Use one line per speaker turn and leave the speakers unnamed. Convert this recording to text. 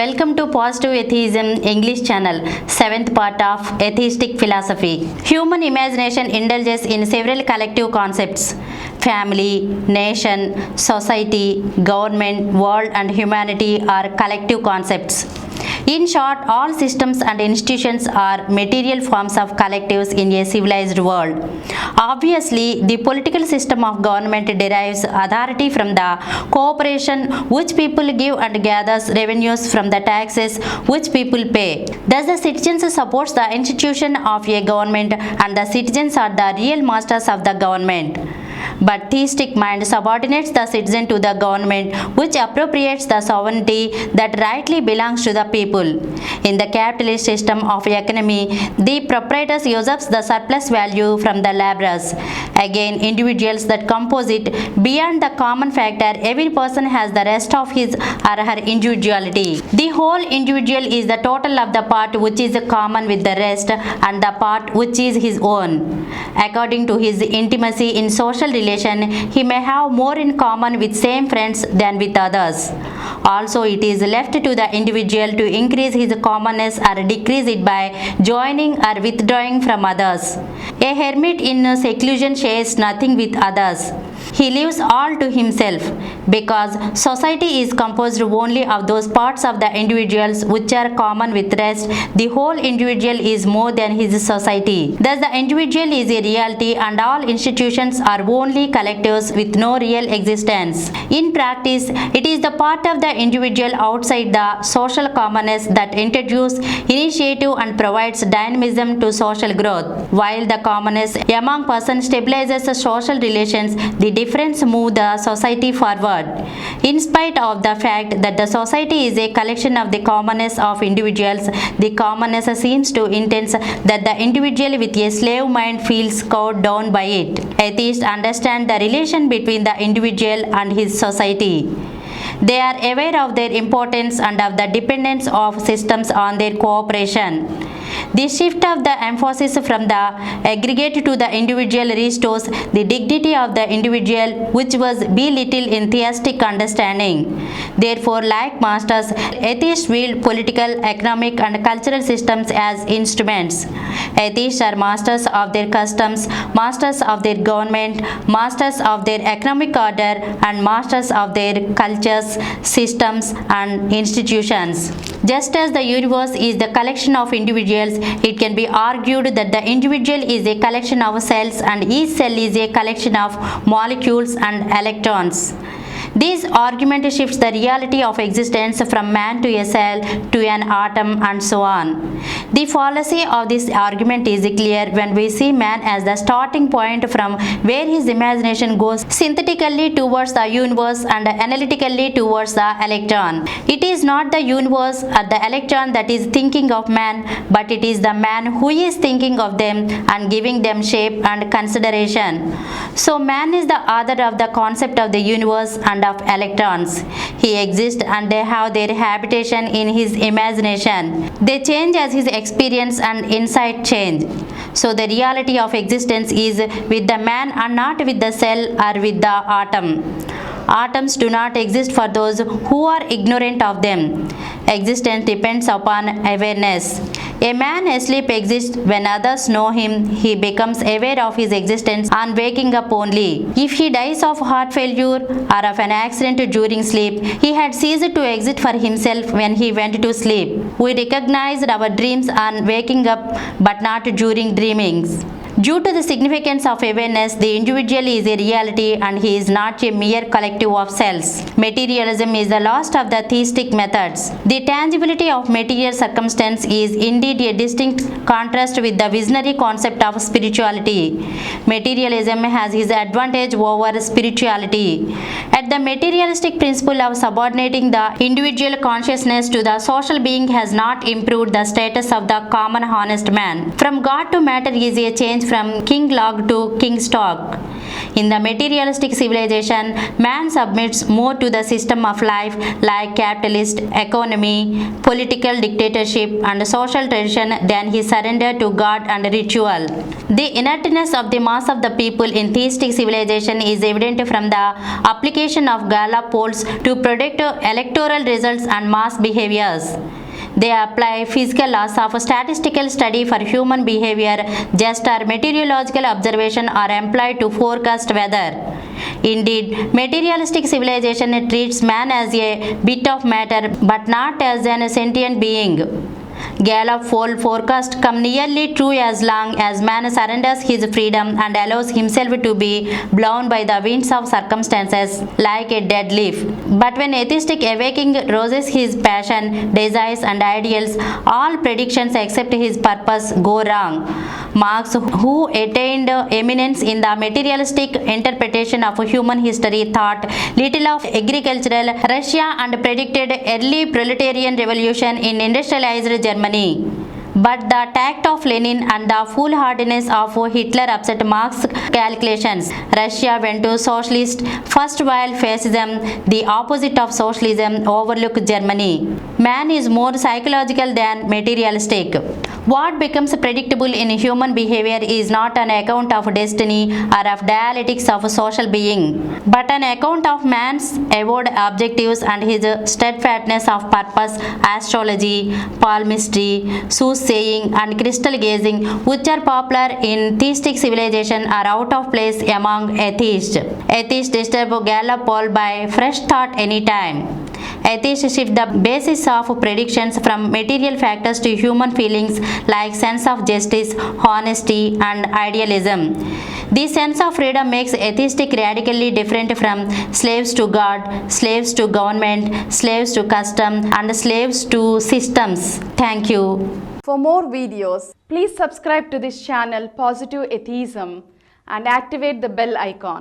Welcome to Positive Atheism English channel, 7th part of Atheistic philosophy. Human imagination indulges in several collective concepts: family, nation, society, government, world and humanity are collective concepts. In short, all systems and institutions are material forms of collectives in a civilized world. Obviously, the political system of government derives authority from the cooperation which people give and gathers revenues from the taxes which people pay. Thus, the citizens support the institution of a government and the citizens are the real masters of the government. But theistic mind subordinates the citizen to the government, which appropriates the sovereignty that rightly belongs to the people. In the capitalist system of economy, the proprietors usurps the surplus value from the laborers. Again, individuals that compose it, beyond the common factor, every person has the rest of his or her individuality. The whole individual is the total of the part which is common with the rest and the part which is his own. According to his intimacy in social relation, he may have more in common with same friends than with others. Also, it is left to the individual to increase his commonness or decrease it by joining or withdrawing from others. A hermit in seclusion shares nothing with others. He lives all to himself, because society is composed only of those parts of the individuals which are common with rest. The whole individual is more than his society. Thus, the individual is a reality and all institutions are only collectives with no real existence. In practice, it is the part of the individual outside the social commonness that introduces initiative and provides dynamism to social growth. While the commonness among persons stabilizes the social relations, the difference moves the society forward. In spite of the fact that the society is a collection of the commonness of individuals, the commonness seems to intense that the individual with a slave mind feels cowed down by it. Atheists understand the relation between the individual and his society. They are aware of their importance and of the dependence of systems on their cooperation. The shift of the emphasis from the aggregate to the individual restores the dignity of the individual, which was belittled in theistic understanding. Therefore, like masters, atheists wield political, economic and cultural systems as instruments. Atheists are masters of their customs, masters of their government, masters of their economic order and masters of their cultures, systems and institutions. Just as the universe is the collection of individuals, it can be argued that the individual is a collection of cells and each cell is a collection of molecules and electrons. This argument shifts the reality of existence from man to a cell to an atom and so on. The fallacy of this argument is clear when we see man as the starting point from where his imagination goes synthetically towards the universe and analytically towards the electron. It is not the universe or the electron that is thinking of man, but it is the man who is thinking of them and giving them shape and consideration. So man is the author of the concept of the universe and of electrons. He exists and they have their habitation in his imagination. They change as his experience and insight change. So the reality of existence is with the man and not with the cell or with the atom. Atoms do not exist for those who are ignorant of them. Existence depends upon awareness. A man asleep exists when others know him. He becomes aware of his existence on waking up only. If he dies of heart failure or of an accident during sleep, he had ceased to exist for himself when he went to sleep. We recognized our dreams on waking up, but not during dreamings. Due to the significance of awareness, the individual is a reality and he is not a mere collective of cells. Materialism is the last of the theistic methods. The tangibility of material circumstance is indeed a distinct contrast with the visionary concept of spirituality. Materialism has its advantage over spirituality. At the materialistic principle of subordinating the individual consciousness to the social being has not improved the status of the common honest man. From God to matter is a change from king log to king stock. In the materialistic civilization, man submits more to the system of life like capitalist economy, political dictatorship, and social tradition than he surrendered to God and ritual. The inertness of the mass of the people in theistic civilization is evident from the application of Gala polls to predict electoral results and mass behaviors. They apply physical laws of statistical study for human behavior just as meteorological observation are employed to forecast weather. Indeed, materialistic civilization treats man as a bit of matter but not as a sentient being. Gala poll forecast come nearly true as long as man surrenders his freedom and allows himself to be blown by the winds of circumstances like a dead leaf. But when atheistic awakening roses his passion, desires and ideals, all predictions except his purpose go wrong. Marx, who attained eminence in the materialistic interpretation of human history, thought little of agricultural Russia and predicted early proletarian revolution in industrialized Germany. But the tact of Lenin and the foolhardiness of Hitler upset Marx's calculations. Russia went to socialist first while fascism, the opposite of socialism, overlooked Germany. Man is more psychological than materialistic. What becomes predictable in human behavior is not an account of destiny or of dialectics of social being, but an account of man's avowed objectives and his steadfastness of purpose. Astrology, palmistry, soothsaying and crystal gazing, which are popular in theistic civilization, are out of place among atheists. Atheists disturb Gala poll by fresh thought anytime. Atheists shift the basis of predictions from material factors to human feelings like sense of justice, honesty and idealism. This sense of freedom makes atheistic radically different from slaves to God, slaves to government, slaves to custom and slaves to systems. Thank you.
For more videos, please subscribe to this channel Positive Atheism and activate the bell icon.